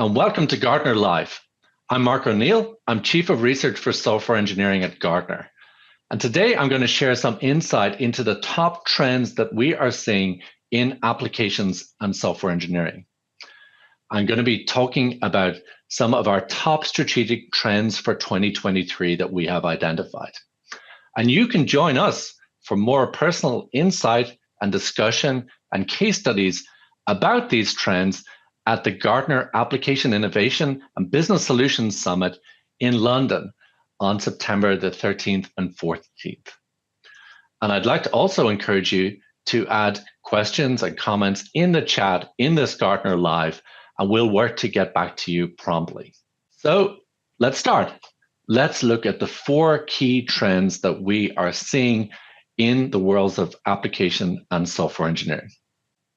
and welcome to Gartner Live. I'm Mark O'Neill. I'm Chief of Research for Software Engineering at Gartner. And today I'm going to share some insight into the top trends that we are seeing in applications and software engineering. I'm going to be talking about some of our top strategic trends for 2023 that we have identified. And you can join us for more personal insight and discussion and case studies about these trends at the Gartner Application Innovation and Business Solutions Summit in London on September the 13th and 14th. And I'd like to also encourage you to add questions and comments in the chat in this Gartner Live, and we'll work to get back to you promptly. So let's start. Let's look at the 4 key trends that we are seeing in the worlds of application and software engineering.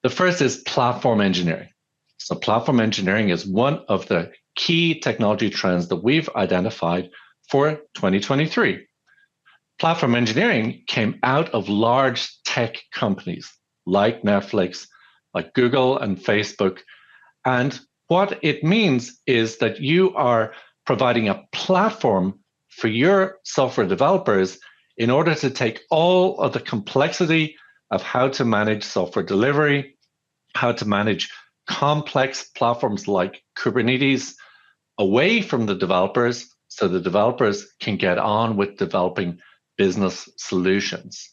The first is platform engineering. So platform engineering is one of the key technology trends that we've identified for 2023. Platform engineering came out of large tech companies like Netflix, like Google and Facebook. And what it means is that you are providing a platform for your software developers in order to take all of the complexity of how to manage software delivery, how to manage complex platforms like Kubernetes away from the developers so the developers can get on with developing business solutions.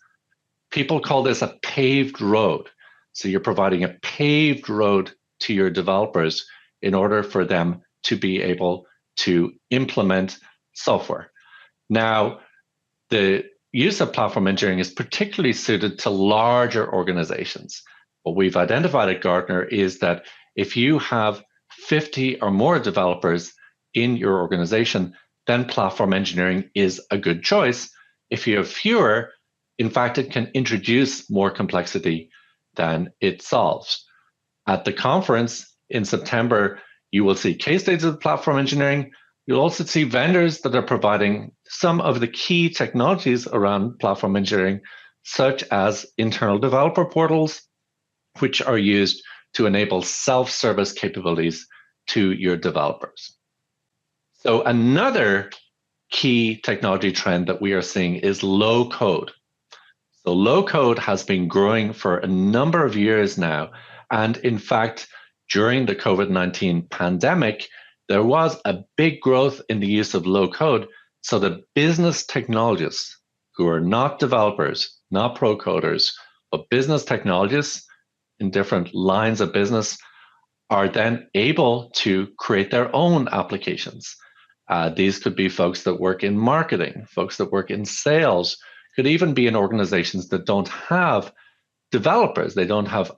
People call this a paved road. So you're providing a paved road to your developers in order for them to be able to implement software. Now, the use of platform engineering is particularly suited to larger organizations. What we've identified at Gartner is that if you have 50 or more developers in your organization, then platform engineering is a good choice. If you have fewer, in fact, it can introduce more complexity than it solves. At the conference in September, you will see case studies of platform engineering. You'll also see vendors that are providing some of the key technologies around platform engineering, such as internal developer portals, which are used to enable self-service capabilities to your developers. So another key technology trend that we are seeing is low code. So low code has been growing for a number of years now. And in fact, during the COVID-19 pandemic, there was a big growth in the use of low code so that business technologists who are not developers, not pro coders, but business technologists in different lines of business are then able to create their own applications. These could be folks that work in marketing, folks that work in sales, could even be in organizations that don't have developers. They don't have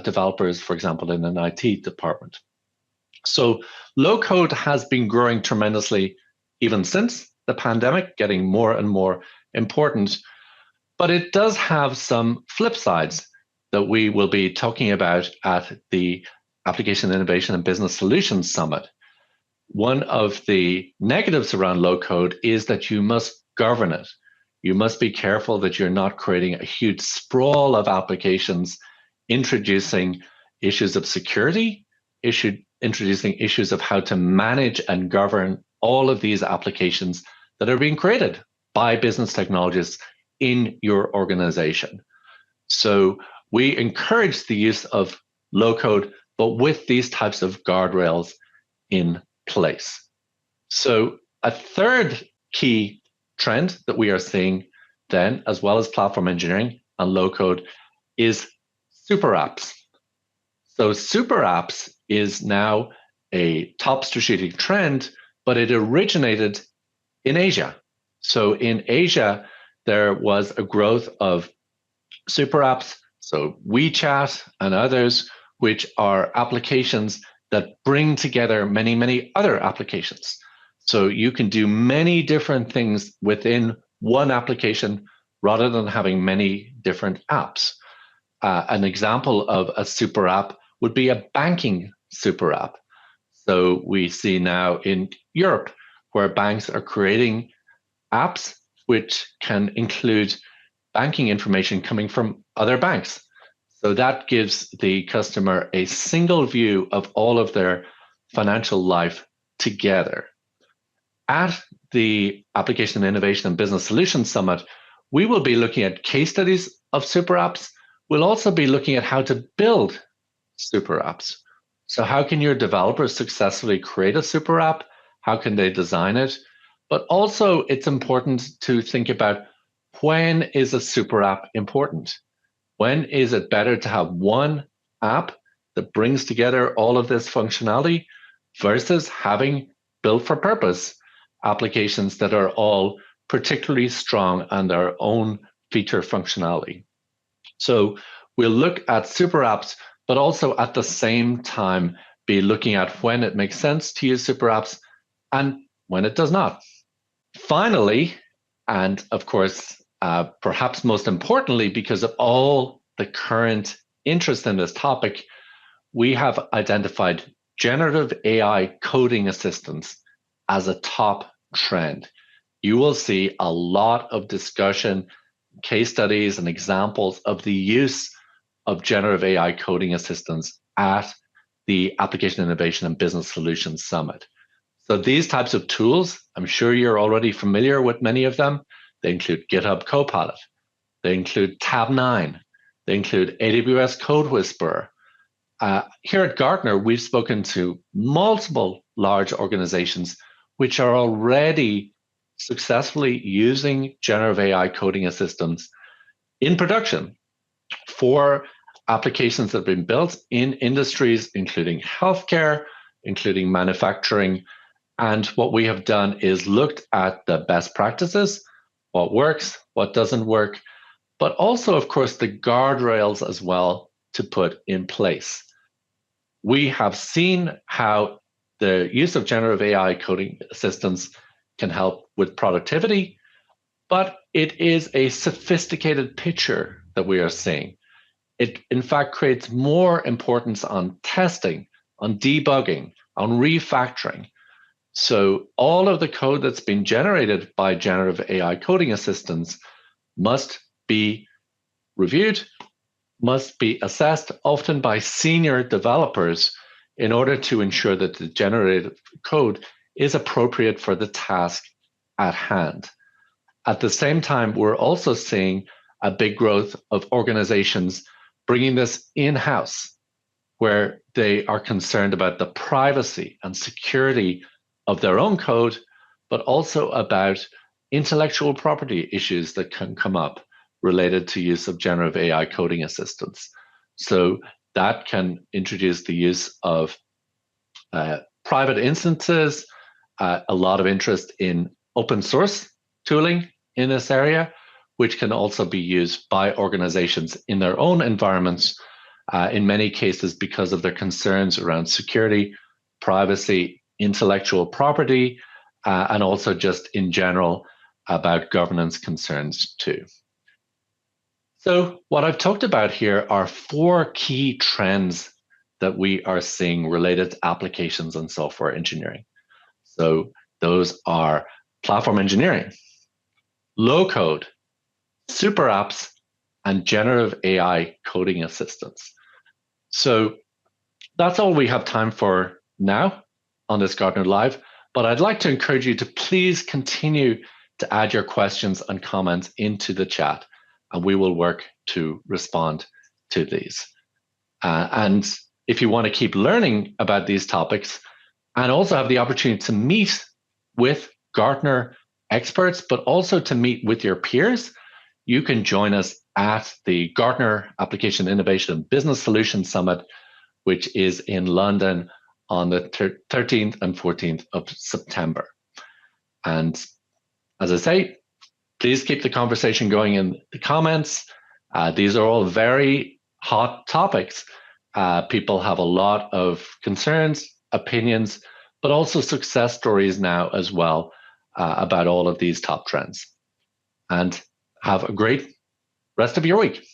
developers, for example, in an IT department. So low code has been growing tremendously even since the pandemic, getting more and more important. But it does have some flip sides that we will be talking about at the Application Innovation and Business Solutions Summit. One of the negatives around low code is that you must govern it. You must be careful that you're not creating a huge sprawl of applications, introducing issues of security, introducing issues of how to manage and govern all of these applications that are being created by business technologists in your organization. So we encourage the use of low code, but with these types of guardrails in place. So a third key trend that we are seeing then, as well as platform engineering and low code, is super apps. So super apps is now a top strategic trend, but it originated in Asia. So in Asia, there was a growth of super apps, so WeChat and others, which are applications that bring together many, many other applications. So you can do many different things within one application rather than having many different apps. An example of a super app would be a banking super app. So we see now in Europe where banks are creating apps which can include banking information coming from other banks. So that gives the customer a single view of all of their financial life together. At the Application Innovation and Business Solutions Summit, we will be looking at case studies of super apps. We'll also be looking at how to build super apps. So how can your developers successfully create a super app? How can they design it? But also it's important to think about, when is a super app important? When is it better to have one app that brings together all of this functionality versus having built for purpose applications that are all particularly strong on their own feature functionality? So we'll look at super apps, but also at the same time be looking at when it makes sense to use super apps and when it does not. Finally, and of course, perhaps most importantly, because of all the current interest in this topic, we have identified generative AI coding assistance as a top trend. You will see a lot of discussion, case studies, and examples of the use of generative AI coding assistance at the Application Innovation and Business Solutions Summit. So these types of tools, I'm sure you're already familiar with many of them. They include GitHub Copilot. They include Tab9. They include AWS Code Whisperer. Here at Gartner, we've spoken to multiple large organizations which are already successfully using generative AI coding assistants in production for applications that have been built in industries including healthcare, including manufacturing. And what we have done is looked at the best practices, what works, what doesn't work, but also, of course, the guardrails as well to put in place. We have seen how the use of generative AI coding assistance can help with productivity, but it is a sophisticated picture that we are seeing. It, in fact, creates more importance on testing, on debugging, on refactoring. So all of the code that's been generated by generative AI coding assistants must be reviewed, must be assessed, often by senior developers, in order to ensure that the generated code is appropriate for the task at hand. At the same time, we're also seeing a big growth of organizations bringing this in-house, where they are concerned about the privacy and security of their own code, but also about intellectual property issues that can come up related to use of generative AI coding assistants. So that can introduce the use of private instances, a lot of interest in open source tooling in this area, which can also be used by organizations in their own environments, in many cases because of their concerns around security, privacy, intellectual property, and also just in general about governance concerns too. So what I've talked about here are 4 key trends that we are seeing related to applications and software engineering. So those are platform engineering, low code, super apps, and generative AI coding assistance. So that's all we have time for now on this Gartner Live, but I'd like to encourage you to please continue to add your questions and comments into the chat, and we will work to respond to these. And if you want to keep learning about these topics and also have the opportunity to meet with Gartner experts, but also to meet with your peers, you can join us at the Gartner Application Innovation and Business Solutions Summit, which is in London on the 13th and 14th of September. And as I say, please keep the conversation going in the comments. These are all very hot topics. People have a lot of concerns, opinions, but also success stories now as well about all of these top trends. And have a great rest of your week.